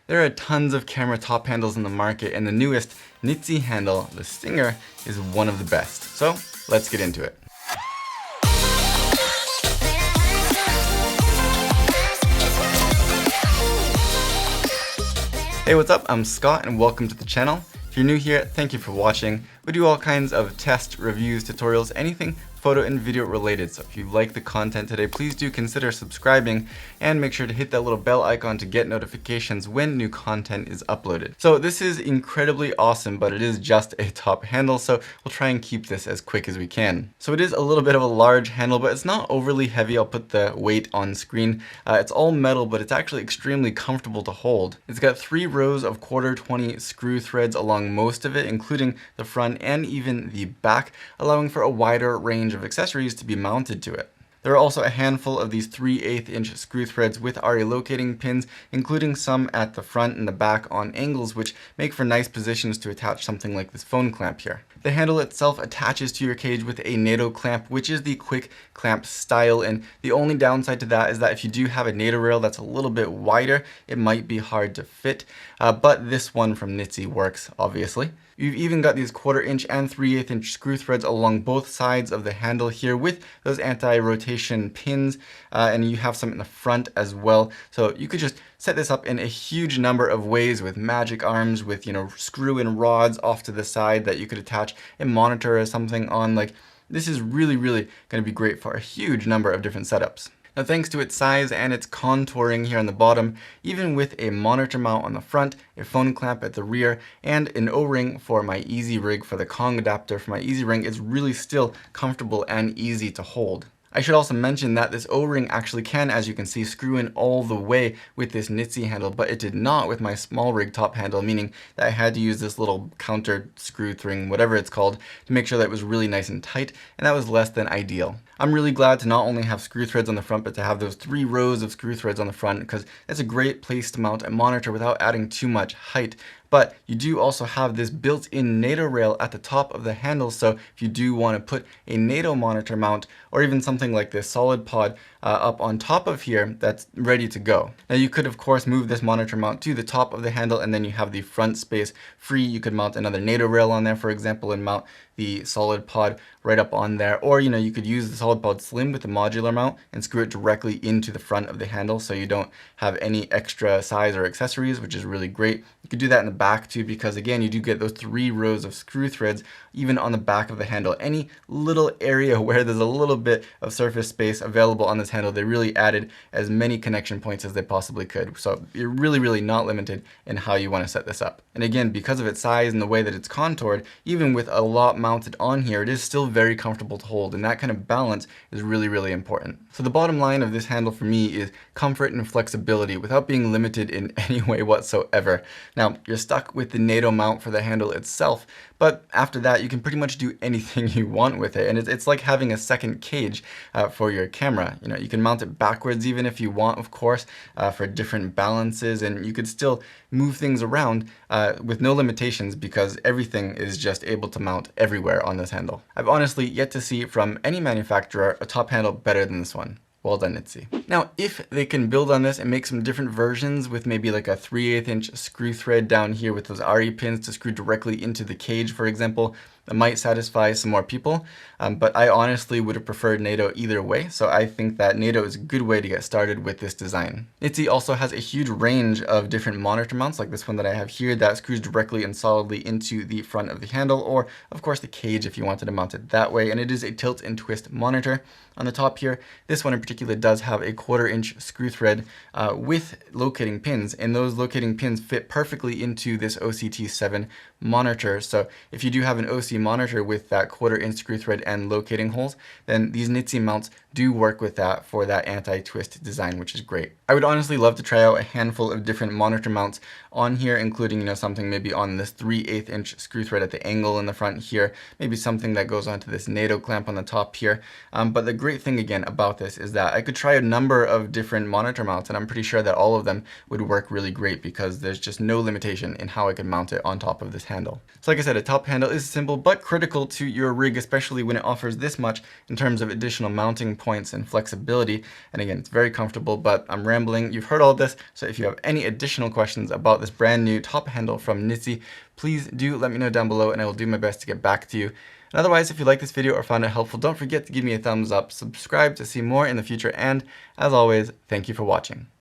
There are tons of camera top handles in the market, and the newest Nitze handle, the Stinger, is one of the best. So let's get into it. Hey, what's up? I'm Scott and welcome to the channel. If you're new here, thank you for watching. We do all kinds of test, reviews, tutorials, anything photo and video related. So if you like the content today, please do consider subscribing and make sure to hit that little bell icon to get notifications when new content is uploaded. So this is incredibly awesome, but it is just a top handle, so we'll try and keep this as quick as we can. So it is a little bit of a large handle, but it's not overly heavy. I'll put the weight on screen. It's all metal, but it's actually extremely comfortable to hold. It's got 3 rows of 1/4-20 screw threads along most of it, including the front and even the back, allowing for a wider range of accessories to be mounted to it. There are also a handful of these 3/8" screw threads with RE locating pins, including some at the front and the back on angles, which make for nice positions to attach something like this phone clamp here. The handle itself attaches to your cage with a NATO clamp, which is the quick clamp style, and the only downside to that is that if you do have a NATO rail that's a little bit wider, it might be hard to fit, but this one from Nitze works, obviously. You've even got these 1/4" and 3/8" screw threads along both sides of the handle here with those anti-rotation pins, and you have some in the front as well. So you could just set this up in a huge number of ways with magic arms, with, screw-in rods off to the side that you could attach a monitor or something on. Like, this is really going to be great for a huge number of different setups. Now, thanks to its size and its contouring here on the bottom, even with a monitor mount on the front, a phone clamp at the rear, and an O-ring for my easy rig for the Kong adapter for my easy ring, it's really still comfortable and easy to hold. I should also mention that this O-ring actually can, as you can see, screw in all the way with this Nitze handle, but it did not with my small rig top handle, meaning that I had to use this little counter screw thing, whatever it's called, to make sure that it was really nice and tight, and that was less than ideal. I'm really glad to not only have screw threads on the front, but to have those 3 rows of screw threads on the front, because that's a great place to mount a monitor without adding too much height. But you do also have this built-in NATO rail at the top of the handle, so if you do want to put a NATO monitor mount, or even something like this solid pod up on top of here, that's ready to go. Now you could of course move this monitor mount to the top of the handle, and then you have the front space free. You could mount another NATO rail on there, for example, and mount the solid pod right up on there. Or you could use the solid pod slim with the modular mount and screw it directly into the front of the handle, so you don't have any extra size or accessories, which is really great. You could do that in the back too, because again, you do get those 3 rows of screw threads even on the back of the handle. Any little area where there's a little bit of surface space available on this handle, they really added as many connection points as they possibly could. So you're really not limited in how you want to set this up. And again, because of its size and the way that it's contoured, even with a lot mounted on here, it is still very comfortable to hold, and that kind of balance is really important. So the bottom line of this handle for me is comfort and flexibility without being limited in any way whatsoever. Now, you're stuck with the NATO mount for the handle itself, but after that, you can pretty much do anything you want with it. And it's like having a second cage for your camera. You can mount it backwards even if you want, of course, for different balances, and you could still move things around with no limitations, because everything is just able to mount everywhere on this handle. I've honestly yet to see from any manufacturer a top handle better than this one. Well done, Nitze. Now, if they can build on this and make some different versions with maybe like a 3/8" screw thread down here with those RE pins to screw directly into the cage, for example, that might satisfy some more people, but I honestly would have preferred NATO either way, so I think that NATO is a good way to get started with this design. Nitze also has a huge range of different monitor mounts, like this one that I have here, that screws directly and solidly into the front of the handle, or of course the cage if you wanted to mount it that way, and it is a tilt and twist monitor. On the top here, this one in particular does have a 1/4" screw thread with locating pins, and those locating pins fit perfectly into this OCT7 monitor. So if you do have an OC monitor with that 1/4" screw thread and locating holes, then these Nitze mounts do work with that for that anti-twist design, which is great. I would honestly love to try out a handful of different monitor mounts on here, including, something maybe on this 3/8" screw thread at the angle in the front here, maybe something that goes onto this NATO clamp on the top here. But the great thing again about this is that I could try a number of different monitor mounts, and I'm pretty sure that all of them would work really great, because there's just no limitation in how I could mount it on top of this handle. So like I said, a top handle is simple, but critical to your rig, especially when it offers this much in terms of additional mounting points and flexibility. And again, it's very comfortable, but I'm rambling. You've heard all of this, so if you have any additional questions about this brand new top handle from Nitze, please do let me know down below and I will do my best to get back to you. And otherwise, if you like this video or found it helpful, don't forget to give me a thumbs up, subscribe to see more in the future, and as always, thank you for watching.